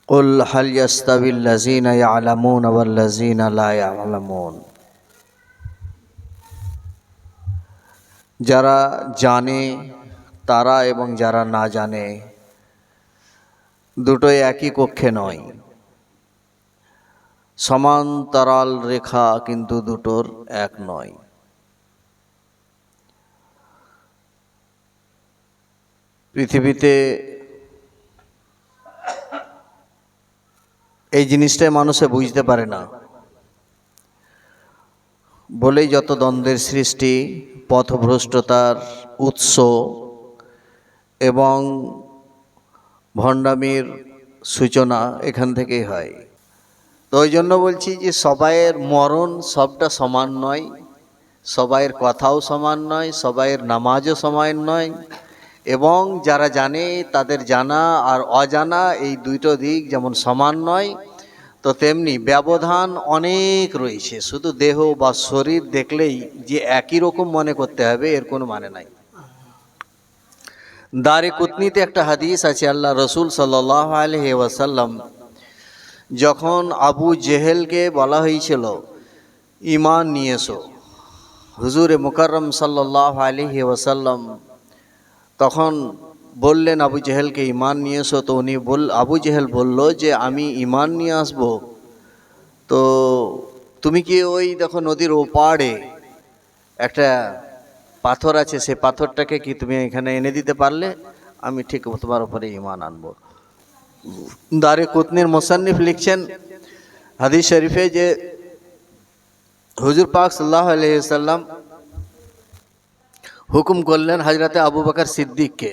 কুল হাল ইয়াস্তাবিল্লাযীনা ইয়ালামুনা ওয়াল্লাযীনা লা ইয়ালামুন। যারা জানে তারা এবং যারা না জানে দুটোই একই কক্ষে নয়। সমান্তরাল রেখা কিন্তু দুটোর এক নয়। পৃথিবীতে এই জিনিসটাই মানুষে বুঝতে পারে না বলেই যত দ্বন্দ্বের সৃষ্টি, পথভ্রষ্টতার উৎস এবং ভণ্ডামির সূচনা এখান থেকেই হয়। তো ওই জন্য বলছি যে সবাইয়ের মরণ সবটা সমান নয়, সবাইয়ের কথাও সমান নয়, সবাইয়ের নামাজও সমান নয়, এবং যারা জানে তাদের জানা আর অজানা এই দুটো দিক যেমন সমান নয়, তো তেমনি ব্যবধান অনেক রয়েছে। শুধু দেহ বা শরীর দেখলেই যে একই রকম মনে করতে হবে এর কোনো মানে নাই। দারে কুতনিতে একটা হাদিস আছে, আল্লাহ রসুল সাল্লাল্লাহু আলাইহি ওয়াসাল্লাম যখন আবু জেহেলকে বলা হয়েছিল ঈমান নিয়ে এসো, হুজুরে মুকাররম সাল্লাল্লাহু আলাইহি ওয়াসাল্লাম তখন বললেন আবু জেহেলকে ঈমান নিয়ে এসো। তো উনি আবু জেহেল বলল যে আমি ঈমান নিয়ে আসবো, তো তুমি কি ওই দেখো নদীর ওপারে একটা পাথর আছে, সে পাথরটাকে কি তুমি এখানে এনে দিতে পারলে আমি ঠিক তোমার উপরে ঈমান আনবো। দারে কুতনির মুসান্নিফ লিখছেন হাদিস শরীফে যে হুজুর পাক সাল্লাল্লাহু আলাইহি ওয়াসাল্লাম হুকুম করলেন হযরতে আবু বকর সিদ্দিককে,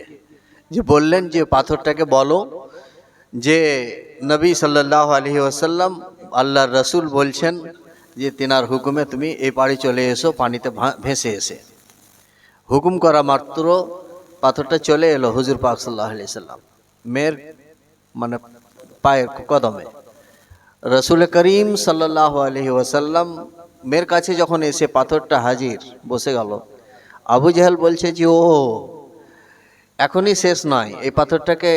যে বললেন যে পাথরটাকে বলো যে নবী সাল্লাল্লাহু আলাইহি ওয়াসাল্লাম আল্লাহর রসুল বলছেন যে তিনার হুকুমে তুমি এই পাড়ে চলে এসো, পানিতে ভেসে এসে। হুকুম করা মাত্র পাথরটা চলে এলো হুজুর পাক সাল্লাল্লাহু আলাইহি ওয়াসাল্লাম মেয়ের মানে পায়ের কদমে। রসুল করিম সাল্লাল্লাহু আলাইহি ওয়াসাল্লাম মেয়ের কাছে যখন এসে পাথরটা হাজির বসে গেল, আবু জেহেল বলছে যে ও এখনই শেষ নয়, এই পাথরটাকে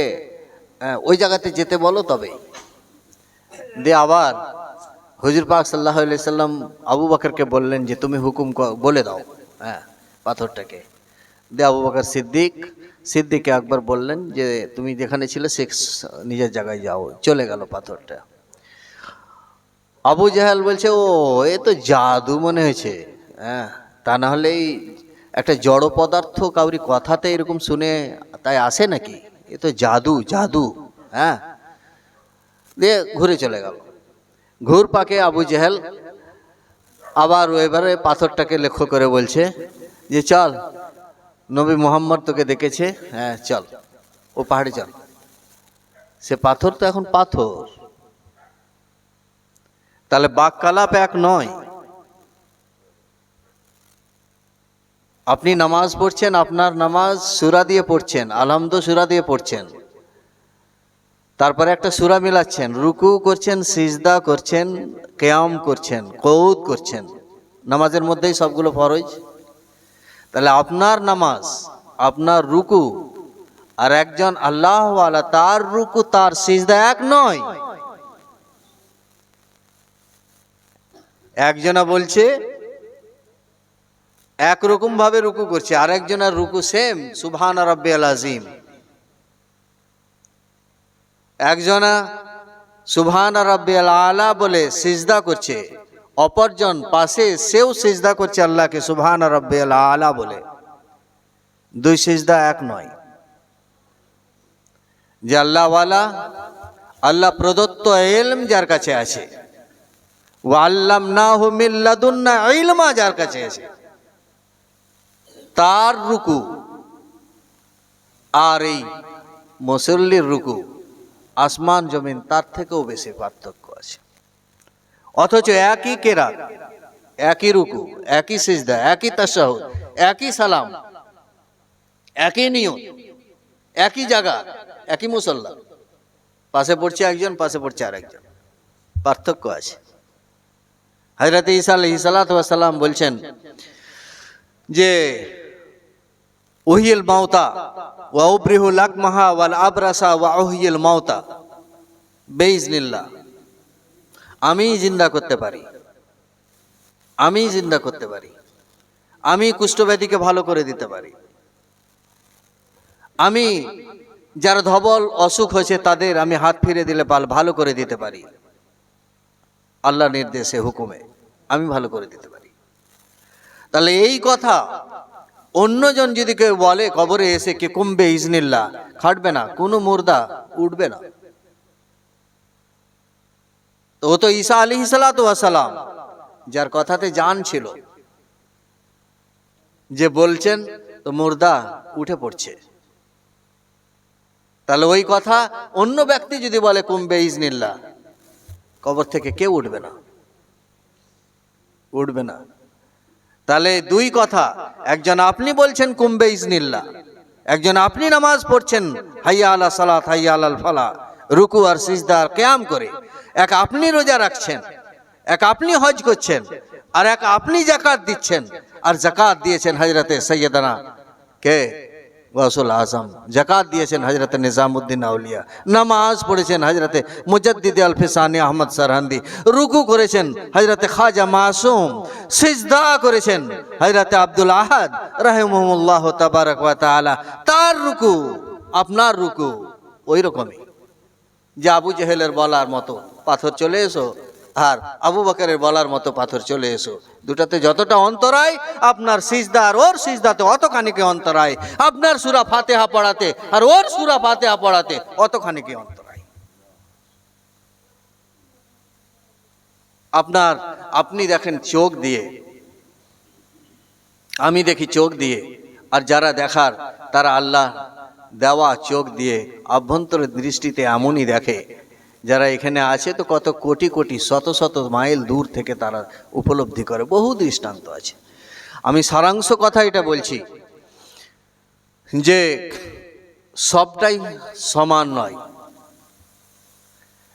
ওই জায়গাতে যেতে বলো তবে। দিয়ে আবার হুজুর পাক সাল্লাল্লাহু আলাইহি ওয়াসাল্লাম আবু বকরকে বললেন যে তুমি হুকুম বলে দাও পাথরটাকে। দিয়ে আবু বকর সিদ্দিক আকবর বললেন যে তুমি যেখানে ছিলে সে নিজের জায়গায় যাও। চলে গেল পাথরটা। আবু জাহেল বলছে ও এ তো জাদু মনে হয়েছে, তা না হলে একটা জড় পদার্থ কাউরি কথাতে এরকম শুনে তাই আসে নাকি, এ তো জাদু জাদু। দিয়ে ঘুরে চলে গেল। ঘুর পাকে আবু জেহেল আবার এবারে পাথরটাকে লক্ষ্য করে বলছে যে চল, নবী মুহাম্মদ তোকে দেখেছে, চল ও পাহাড়ে চল। সে পাথর তো এখন পাথর, তাহলে বাক্যালাপ এক নয়। আপনি নামাজ পড়ছেন, আপনার নামাজ সূরা দিয়ে পড়ছেন, আলহামদু সূরা দিয়ে পড়ছেন, তারপরে একটা সূরা মিলাচ্ছেন, রুকু করছেন, সিজদা করছেন, কিয়াম করছেন, কুউদ করছেন, নামাজের মধ্যেই সবগুলো ফরজ। তাহলে আপনার নামাজ, আপনার রুকু আর একজন আল্লাহওয়ালা তার রুকু তার সিজদা এক নয়। একজনা বলছে একরকম ভাবে রুকু করছে, আর একজনের রুকু সেম সুবহান রাব্বিয়াল আযীম। একজনা সুবহান রাব্বিয়াল আলা বলে সিজদা করছে, অপরজন পাশে সেও সিজদা করছে আল্লাহকে সুবহান রাব্বিয়াল আলা বলে। দুই সিজদা এক নয়। যে আল্লাহওয়ালা, আল্লাহ প্রদত্ত ইলম যার কাছে আছে, ওয়া আল্লামনাহু মিন লাদুন্না ইলমা যার কাছে আছে, তার রুকু আর এই মুসল্লির রুকু আসমান জমিন তার থেকেও বেশি পার্থক্য আছে। অথচ একই কেরাত, একই রুকু, একই সিজদা, একই তাশাহুদ, একই সালাম, একই নিয়ত, একই জায়গা, একই মুসল্লা, পাশে পড়ছে একজন, পাশে পড়ছে আরেকজন, পার্থক্য আছে। হযরত ঈসা আলাইহিস সালাতু ওয়াস সালাম বলছেন যে উহিল মাউতা ওয়া উবরিহু লাকমাহা ওয়াল আবরাসা ওয়া উহিল মাউতা, বেইজনিল্লাহ আমি জিন্দা করতে পারি, আমি জিন্দা করতে পারি, আমি কুষ্ঠব্যাধিকে ভালো করে দিতে পারি, আমি যারা ধবল অসুখ হয়েছে তাদের আমি হাত ফিরে দিলে ভালো করে দিতে পারি, আল্লাহ নির্দেশে হুকুমে আমি ভালো করে দিতে পারি। তাহলে এই কথা অন্যজন যদি কেউ বলে কবরে এসে কে কুম্বে ইজনিল্লাহ, খাটবে না, কোনো মুর্দা উঠবে না। তো ও তো ঈসা আলাইহিসসালাতু ওয়াসসালাম যার কথাতে জান ছিল, যে বলছেন তো মুর্দা উঠে পড়ছে। তাহলে ওই কথা অন্য ব্যক্তি যদি বলে কুম্বে ইজনিল্লাহ, কবর থেকে কেউ উঠবে না, উঠবে না। তাহলে দুই কথা, একজন আপনি বলছেন কুম্বে ইজনিল্লাহ, একজন আপনি নামাজ পড়ছেন হাইয়া আলা সালাত হাইয়া আলাল ফালাহ, রুকু আর সিজদা আর কিয়াম করে, এক আপনি রোজা রাখছেন, এক আপনি হজ করছেন, আর এক আপনি যাকাত দিচ্ছেন। আর যাকাত দিয়েছেন হযরতে সৈয়দনা কে গৌসুল আজম, যাকাত দিয়েছেন হযরতে নিজামুদ্দিন আউলিয়া, নামাজ পড়েছেন হযরতে মুজাদ্দিদ আল-ফিসানি আহমদ সরহন্দি, রুকু করেছেন হযরতে খাজা মাসুম, সিজদা করেছেন হযরতে আব্দুল আহাদ রাহিমাহুল্লাহ তাবারাক ওয়া তাআলা। তার রুকু আপনার রুকু ওই রকমই, যে আবু জেহেলের বলার মতো পাথর চলে এসো আর আবু বকরের বলার মতো পাথর চলে এসো, দুটাতে যতটা অন্তরায় আপনার সিজদা আর ওর সিজদাতে অতখানিকে অন্তরায়, আপনার সূরা ফাতিহা পড়াতে আর ওর সূরা ফাতিহা পড়াতে অতখানিকে অন্তরায়। আপনি দেখেন চোখ দিয়ে, আমি দেখি চোখ দিয়ে, আর যারা দেখার তারা আল্লাহ দেওয়া চোখ দিয়ে আভ্যন্তরের দৃষ্টিতে এমনই দেখে। যারা এখানে আছে তো কত কোটি কোটি শত শত মাইল দূর থেকে তারা উপলব্ধি করে, বহু দৃষ্টান্ত আছে। আমি সারাংশ কথা এটা বলছি যে সবটাই সমান নয়।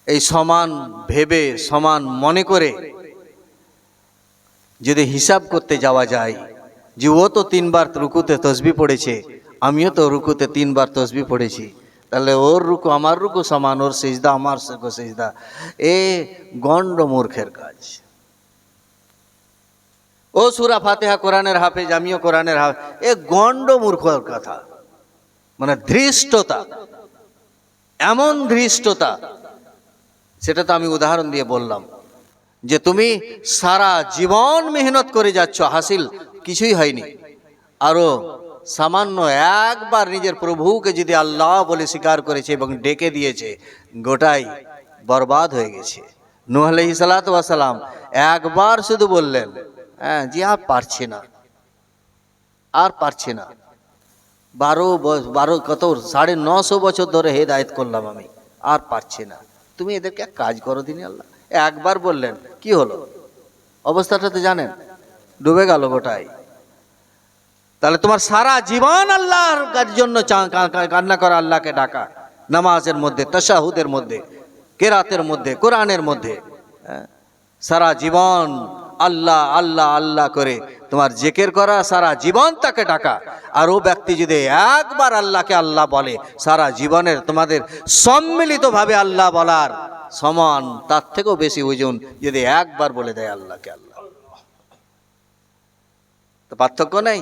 এই সমান ভেবে সমান মনে করে যদি হিসাব করতে যাওয়া যায়, যে ও তো 3 বার রুকুতে তসবিহ পড়েছে, আমিও তো রুকুতে 3 বার তসবিহ পড়েছি, তাহলে ওর রুকু আমার রুকু সমান, ওর সিজদা আমার সিজদা, এ গন্ড মূর্খের কাজ। ও সূরা ফাতিহা কোরআনের হাফেজ, আমিও কোরআনের হাফেজ, এ গন্ড মূর্খের কথা। মানে ধৃষ্টতা, এমন ধৃষ্টতা, সেটা তো আমি উদাহরণ দিয়ে বললাম যে তুমি সারা জীবন মেহনত করে যাচ্ছ, হাসিল কিছুই হয়নি, আরো সামান্য একবার নিজের প্রভুকে যদি আল্লাহ বলে স্বীকার করেছে এবং ডেকে দিয়েছে, গোটাই বরবাদ হয়ে গেছে। নূহ আলাইহিস সালাতু ওয়াস সালাম একবার শুধু বললেন, হ্যাঁ জি আর পারছি না, আর পারছি না, 12 কত 950 বছর ধরে হেদায়েত করলাম আমি, আর পারছি না, তুমি এদেরকে এক কাজ করো দিনি আল্লাহ। একবার বললেন, কি হলো অবস্থাটা তো জানেন, ডুবে গেল গোটাই। তাহলে তোমার সারা জীবন আল্লাহর জন্য কান্না করা, আল্লাহকে ডাকা, নামাজের মধ্যে, তাশাহুদের মধ্যে, কেরাতের মধ্যে, কোরআনের মধ্যে, সারা জীবন আল্লাহ আল্লাহ আল্লাহ করে তোমার জিকির করা, সারা জীবন তাকে ডাকা। আর ও ব্যক্তি যদি একবার আল্লাহকে আল্লাহ বলে, সারা জীবনের তোমাদের সম্মিলিতভাবে আল্লাহ বলার সমান, তার থেকেও বেশি ওজন যদি একবার বলে দেয় আল্লাহকে আল্লাহ। তো পার্থক্য নেই,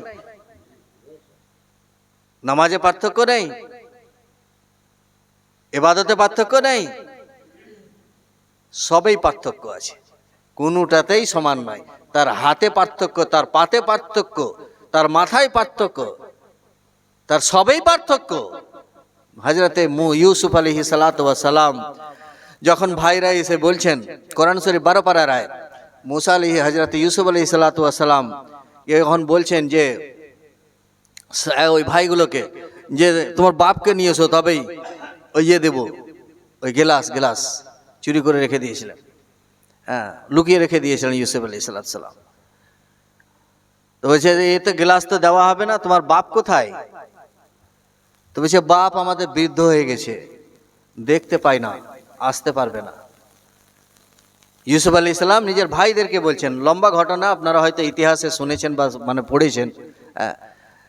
নামাজে পার্থক্য নেই, ইবাদতে পার্থক্য নেই, সবেই পার্থক্য আছে, কোনোটাতেই সমান নয়। তার হাতে পার্থক্য, তার পাতে পার্থক্য, তার মাথায় পার্থক্য, তার সবেই পার্থক্য। হযরতে ইউসুফ আলাইহিস সালাতু ওয়াস সালাম যখন ভাইরা এসে বলছেন, কোরআন শরীফ 12 পারার আয়াত, মুসা আলাইহি হযরতে ইউসুফ আলাইহিস সালাতু ওয়াস সালাম এখন বলছেন যে ওই ভাইগুলোকে, যে তোমার বাপকে নিয়ে এসো, তবেই ওই দেবো, ওই গ্লাস চুরি করে রেখে দিয়েছিলেন, হ্যাঁ লুকিয়ে রেখে দিয়েছিলেন ইউসুফ আলাইহিস সালাম। তো বলছে এতে গ্লাস তো দেওয়া হবে না, তোমার বাপ কোথায়? তো বলছে বাপ আমাদের বৃদ্ধ হয়ে গেছে, দেখতে পাই না, আসতে পারবে না। ইউসুফ আলাইহিস সালাম নিজের ভাইদেরকে বলছেন, লম্বা ঘটনা, আপনারা হয়তো ইতিহাসে শুনেছেন বা মানে পড়েছেন,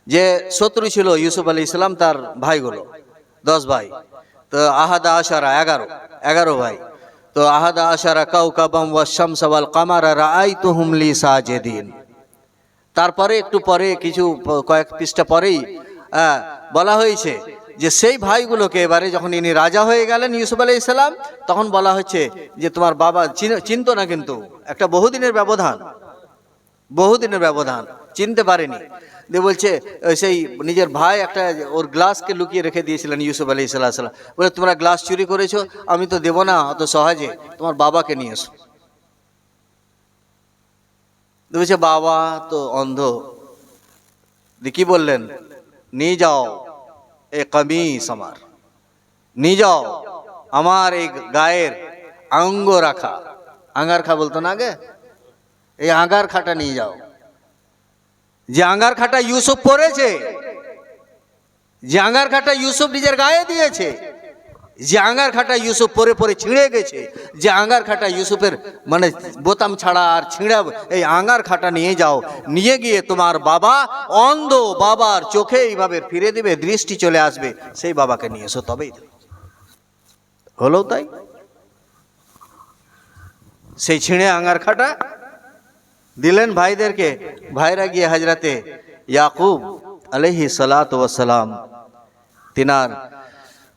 যে শত্রু ছিল ইউসুফ আলাইহিস সালাম তার ভাইগুলো, 10 ভাই। তো আহাদা আশারা 11 ভাই। তো আহাদা আশারা কাওকাবাম ওয়াশ শামস ওয়াল কামারা রাআইতুহুম লি সাজিদিন। তারপরে একটু পরে কিছু কয়েক পৃষ্ঠা পরেই বলা হয়েছে যে সেই ভাইগুলোকে এবারে যখন ইনি রাজা হয়ে গেলেন ইউসুফ আলাইহিস সালাম, তখন বলা হচ্ছে যে তোমার বাবা চিনতো না, কিন্তু একটা বহুদিনের ব্যবধান চিনতে পারেনি। দিয়ে বলছে সেই নিজের ভাই একটা ওর গ্লাসকে লুকিয়ে রেখে দিয়েছিলেন ইউসুফ আলাইহিস সালাম, বলে তোমরা গ্লাস চুরি করেছো, আমি তো দেবো না অত সহজে, তোমার বাবাকে নিয়ে এসো। বলছে বাবা তো অন্ধ। কি বললেন, নিয়ে যাও এ কামিজ আমার, নিয়ে যাও আমার এই গায়ের অঙ্গ রাখা, আঙ্গার খা বলতো না আগে, এই আঙ্গার খাটা নিয়ে যাও। যে আঙ্গার খাটা ইউসুফ পরেছে, যে আঙ্গার খাটা ইউসুফ নিজের গায়ে দিয়েছে, যে আঙ্গার খাটা ইউসুফ পরে পরে ছিঁড়ে গেছে, যে আঙ্গার খাটা ইউসুফের মানে বোতাম ছাড়া আর ছিঁড়া, এই আঙ্গার খাটা নিয়ে যাও, নিয়ে গিয়ে তোমার বাবা অন্ধ বাবার চোখে এইভাবে ফিরে দিবে, দৃষ্টি চলে আসবে, সেই বাবাকে নিয়ে এসো, তবেই হলো। তাই সেই ছিঁড়ে আঙ্গার খাটা দিলেন ভাইদেরকে। ভাইরা গিয়ে হজরতে ইয়াকুব আলাইহিস সালাতু ওয়াস সালাম তিনার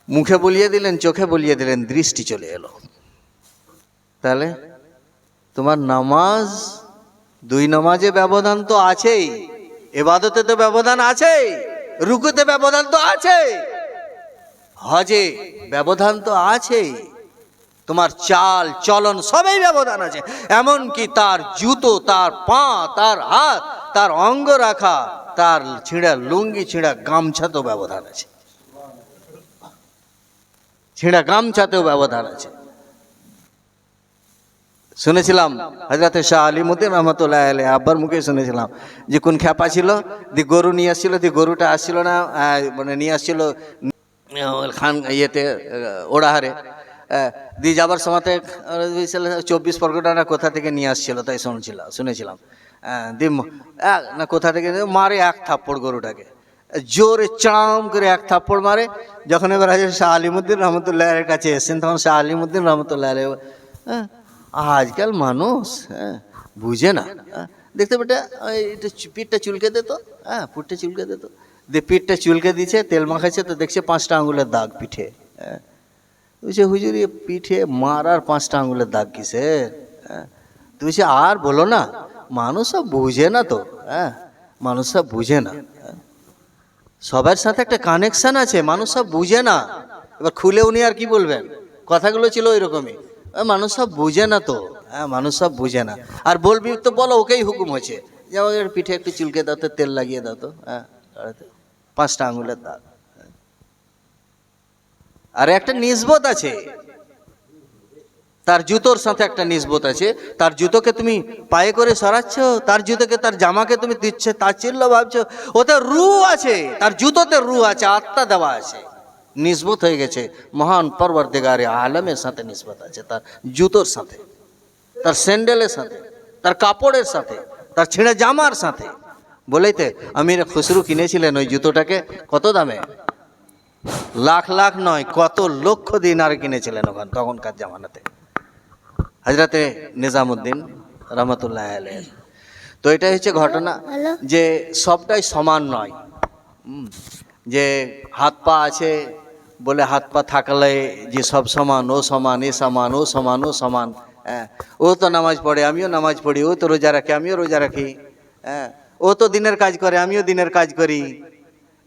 মুখে বলিয়ে দিলেন, চোখে বলিয়ে দিলেন, দৃষ্টি চলে এলো। তাহলে তোমার নামাজ, 2 নামাজে ব্যবধান তো আছেই, ইবাদতে তো ব্যবধান আছেই, রুকুতে ব্যবধান তো আছেই, হজে ব্যবধান তো আছেই, তোমার চাল চলন সবই ব্যবধান আছে। এমনকি তার জুতো, তার পা, তার হাত, তার অঙ্গ রাখা, তার ছিঁড়া লুঙ্গি, ছিঁড়া গামছাতেও ব্যবধান আছে, ছিঁড়া গামছাতেও ব্যবধান আছে। শুনেছিলাম হযরতে শাহ আলিমুদ্দিন রহমতুল্লাহ আলাইহি আব্বার মুখে শুনেছিলাম যে কোন খ্যাপা ছিল, দি গরু নিয়ে আসছিল, দি গরুটা আসছিল না, মানে নিয়ে আসছিল খান ইয়েতে ওড়াহারে, দিয়ে যাবার সময়তে 24 পরগনা কোথা থেকে নিয়ে আসছিল, তাই শুনেছিলাম দিয়ে না কোথা থেকে মারে 1 থাপ্পড় গরুটাকে, জোরে চাম করে 1 থাপ্পড় মারে। যখন এবার শাহ আলিমুদ্দিন রহমতুল্লাহ এর কাছে এসেছেন, তখন শাহ আলিমুদ্দিন রহমতুল্লাহ আজকাল মানুষ বুঝে না, দেখতে বেটা এটা পিঠটা চুলকে দিত, পুটটা চুলকে দিত, দিয়ে পিঠটা চুলকে দিচ্ছে, তেল মাখাচ্ছে, তো দেখছে 5টা আঙুলের দাগ পিঠে। বলছে হুজুর পিঠে মারার 5টা আঙুলের দাগ কিসের? তো বলছে আর বলো না, মানুষ সব বুঝে না তো, মানুষ সব বুঝে না, সবার সাথে একটা কানেকশন আছে, মানুষ সব বুঝে না। এবার খুলে উনি আর কি বলবেন, কথাগুলো ছিল ওই রকমই, মানুষ সব বুঝে না তো, মানুষ সব বুঝে না। আর বলবি তো বলো, ওকেই হুকুম হয়েছে যে আমাদের পিঠে একটু চুলকে দাও তো, তেল লাগিয়ে দাও তো, 5টা আঙুলের দাগ। আর একটা নিসবত আছে, তার জুতোর সাথে একটা নিসবত আছে। তার জুতোকে তুমি পায়ে করে সরাচ্ছ, তার জুতোকে, তার জামাকে তুমি দিচ্ছে তাচ্ছিল্য ভাবছো, ওতে রূহ আছে, তার জুতোতে রূহ আছে, আত্মা দেওয়া আছে, নিসবত হয়ে গেছে মহান পরওয়ারদিগারে আলমের সাথে নিসবত আছে, তার জুতোর সাথে, তার স্যান্ডেলের সাথে, তার কাপড়ের সাথে, তার ছিঁড়ে জামার সাথে। বলেই তো আমির খুসরু কিনেছিলেন ওই জুতোটাকে, কত দামে, লাখ লাখ নয়, কত লক্ষ দিনার কিনেছিলেন তখনকার জামানাতে হযরতে নিজামুদ্দিন রহমতুল্লাহ আলাইহি। তো এটাই হচ্ছে ঘটনা, যে সবটাই সমান নয়, যে হাত পা আছে বলে হাত পা থাকলে যে সব সমান, ও সমান, এ সমান, ও সমান, ও সমান। ও তো নামাজ পড়ে, আমিও নামাজ পড়ি, ও তো রোজা রাখে, আমিও রোজা রাখি, ও তো দিনের কাজ করে, আমিও দিনের কাজ করি।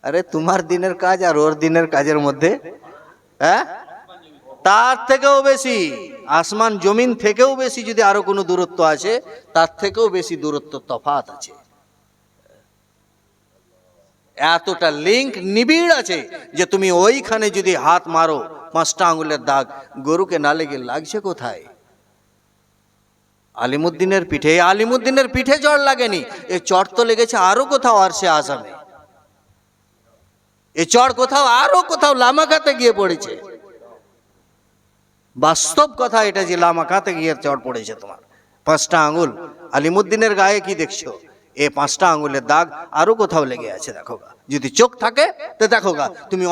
আরে তোমার দিনের কাজ আর ওর দিনের কাজের মধ্যে তার থেকেও বেশি, আসমান জমিন থেকেও বেশি যদি আরো কোনো দূরত্ব আছে, তার থেকেও বেশি দূরত্ব তফাৎ আছে, এতটা লিঙ্ক নিবিড় আছে যে তুমি ওইখানে যদি হাত মারো, 5টা আঙুলের দাগ গরুকে না লেগে লাগছে কোথায়? আলিমুদ্দিনের পিঠে। এই আলিমুদ্দিনের পিঠে চড় লাগেনি, এই চড় তো লেগেছে আরো কোথাও, আরশে আযমে। এই চড় কোথাও আরো কোথাও লামাকাতে গিয়ে পড়েছে। বাস্তব কথা এটা যে লামাকাতে গিয়ে চড় পড়েছে তোমার 5টা আঙুল। আলিমুদ্দিনের গায়ে কি দেখছো? এই 5টা আঙুলের দাগ আরও কোথাও লেগে আছে, দেখো গা। যদি চোখ থাকে তো দেখো গা, তুমি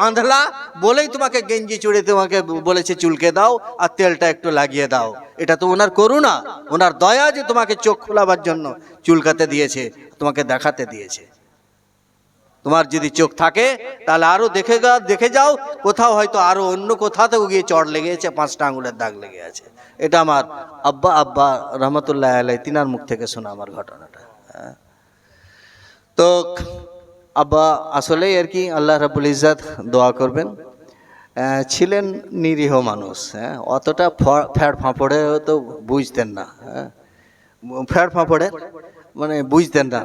আঁধলা বলেই তোমাকে গেঞ্জি চুড়ে তোমাকে বলেছে চুলকে দাও আর তেলটা একটু লাগিয়ে দাও। এটা তো ওনার করুণা, ওনার দয়া যে তোমাকে চোখ খোলাবার জন্য চুলকাতে দিয়েছে, তোমাকে দেখাতে দিয়েছে। তোমার যদি চোখ থাকে তাহলে আরো দেখে যাও, কোথাও হয়তো আরো অন্য কোথাও গিয়ে চড় লেগেছে, 5টা আঙুলের দাগ লেগে আছে। এটা আমার আব্বা রহমতুল্লাহ আলাই তিনার মুখ থেকে শোনা আমার ঘটনাটা। তো আব্বা আসলেই আর কি আল্লাহ রাব্বুল ইজ্জত দোয়া করবেন, ছিলেন নিরীহ মানুষ, অতটা ফ্যাড় ফাঁপড়ে তো বুঝতেন না, ফ্যাড় ফাঁপড়ে মানে বুঝতেন না।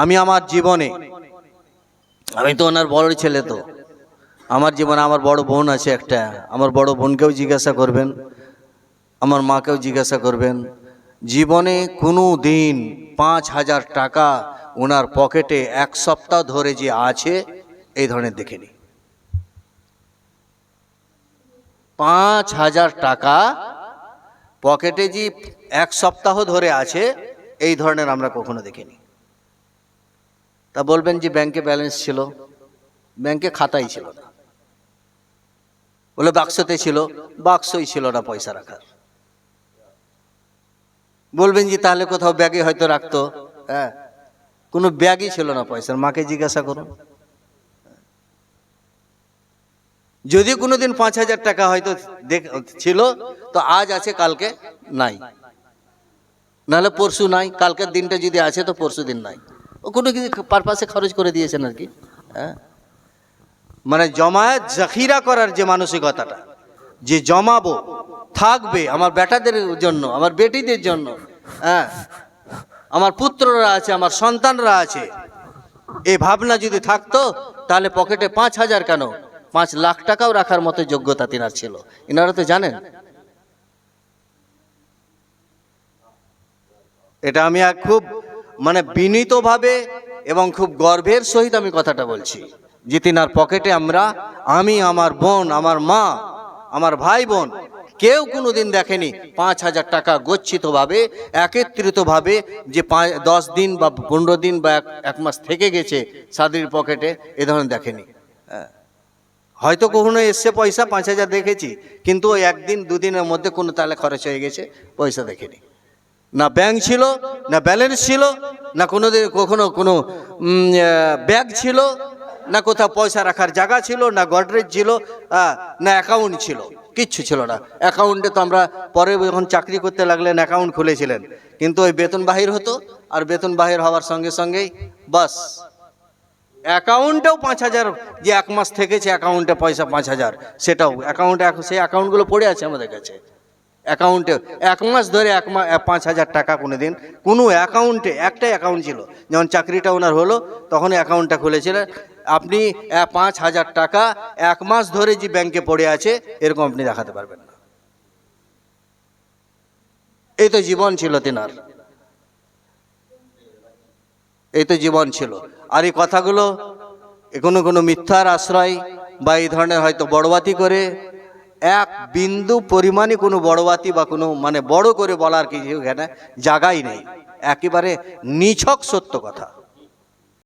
আমি আমার জীবনে, আমি তো ওনার বড় ছেলে, তো আমার জীবনে আমার বড় বোন আছে একটা, আমার বড় বোনকেও জিজ্ঞাসা করবেন, আমার মাকেও জিজ্ঞাসা করবেন, জীবনে কোনো দিন 5,000 টাকা ওনার পকেটে 1 সপ্তাহ ধরে যে আছে এই ধরনের দেখিনি। 5,000 টাকা পকেটে যে 1 সপ্তাহ ধরে আছে এই ধরনের আমরা কখনো দেখিনি। তা বলবেন যে ব্যাংকে ব্যালেন্স ছিল, ব্যাংকে খাতাই ছিল না। বলে বাক্সতে ছিল, বাক্সই ছিল না পয়সা রাখার। বলবেন যে তাহলে কোথাও ব্যাগে হয়তো রাখতো, কোনো ব্যাগই ছিল না পয়সার। মাকে জিজ্ঞাসা করুন, যদি কোনোদিন 5,000 টাকা হয়তো ছিল তো আজ আছে কালকে নাই, নাহলে পরশু নাই, কালকের দিনটা যদি আছে তো পরশু দিন নাই। ও কোনো কিছু পারপাসে খরচ করে দিয়েছেন আর কি। মানে জমায়েত জাখিরা করার যে মানসিকতাটা, যে জমাবো থাকবে আমার বেটাদের জন্য, আমার বেটিদের জন্য, আমার পুত্ররা আছে, আমার সন্তানরা আছে, এই ভাবনা যদি থাকতো তাহলে পকেটে 5,000 কেন 5 লাখ টাকাও রাখার মতো যোগ্যতা তিনার ছিল। এনারা তো জানেন। এটা আমি খুব মানে বিনীতভাবে এবং খুব গর্বের সহিত আমি কথাটা বলছি যে তিনার পকেটে আমি, আমার বোন, আমার মা, আমার ভাই বোন কেউ কোনোদিন দেখেনি 5,000 টাকা গচ্ছিতভাবে একত্রিতভাবে যে 10 দিন বা 15 দিন বা 1 মাস থেকে গেছে সাদরির পকেটে, এ ধরনের দেখেনি। হয়তো কখনো এসছে পয়সা 5,000 দেখেছি, কিন্তু ওই 1 দিন 2 দিনের মধ্যে কোনো তালে খরচ হয়ে গেছে, পয়সা দেখিনি। না ব্যাংক ছিল, না ব্যালেন্স ছিল, না কখনো কোনো ব্যাগ ছিল, না কোথাও পয়সা রাখার জায়গা ছিল, না গডরেজ ছিল, না অ্যাকাউন্ট ছিল, কিচ্ছু ছিল না। অ্যাকাউন্টে তো আমরা পরে যখন চাকরি করতে লাগলেন অ্যাকাউন্ট খুলেছিলেন, কিন্তু ওই বেতন বাহির হতো, আর বেতন বাহির হওয়ার সঙ্গে সঙ্গেই বাস অ্যাকাউন্টেও 5,000 যে 1 মাস থেকেছে অ্যাকাউন্টে পয়সা 5,000, সেটাও অ্যাকাউন্টে, সেই অ্যাকাউন্টগুলো পড়ে আছে আমাদের কাছে। অ্যাকাউন্টে 1 মাস ধরে 5,000 টাকা কোনোদিন কোনো অ্যাকাউন্টে, একটাই অ্যাকাউন্ট ছিল। যখন চাকরিটা ওনার হলো তখন অ্যাকাউন্টটা খুলেছিলেন। আপনি 5,000 টাকা 1 মাস ধরে যে ব্যাংকে পড়ে আছে এরকম আপনি দেখাতে পারবেন না। এই তো জীবন ছিল তেনার, এই তো জীবন ছিল। আর এই কথাগুলো কোনো মিথ্যার আশ্রয় বা এই ধরনের হয়তো বড়বাতি করে 1 বিন্দু পরিমাণে কোনো বড়বাতি বা কোনো মানে বড় করে বলার কিছু এখানে জায়গাই নেই। একেবারে নিছক সত্য কথা।